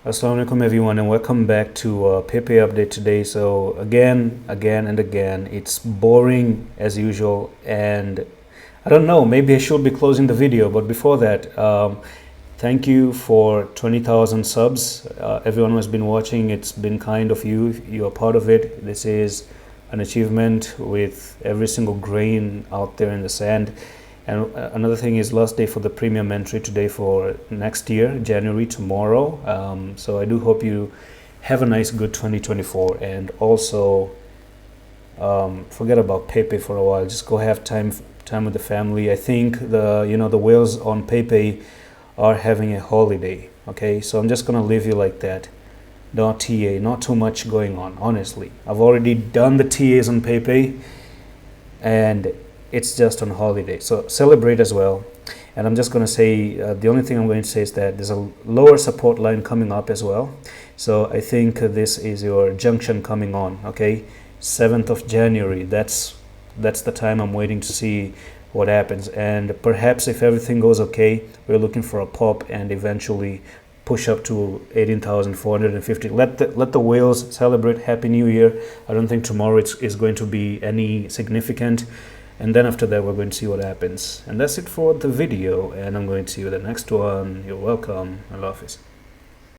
Assalamu alaikum everyone, and welcome back to Pepe update today. So again and again, it's boring as usual, and I don't know, maybe I should be closing the video, but before that, thank you for 20,000 subs. Everyone who has been watching, it's been kind of you. You are part of it. This is an achievement with every single grain out there in the sand. And another thing is last day for the premium entry today for next year, January, tomorrow. So I do hope you have a nice, good 2024, and also forget about Pepe for a while. Just go have time with the family. I think the whales on Pepe are having a holiday. Okay, so I'm just gonna leave you like that. No TA, not too much going on. Honestly, I've already done the TAs on Pepe, and it's just on holiday, so celebrate as well. And I'm just going to say the only thing I'm going to say is that there's a lower support line coming up as well, so I think this is your junction coming on. Okay, 7th of January, that's the time I'm waiting to see what happens, and perhaps if everything goes okay, we're looking for a pop and eventually push up to 18,450. Let the whales celebrate. Happy New Year. I don't think tomorrow is going to be any significant, and then after that we're going to see what happens. And that's it for the video, and I'm going to see you in the next one. You're welcome. I love it.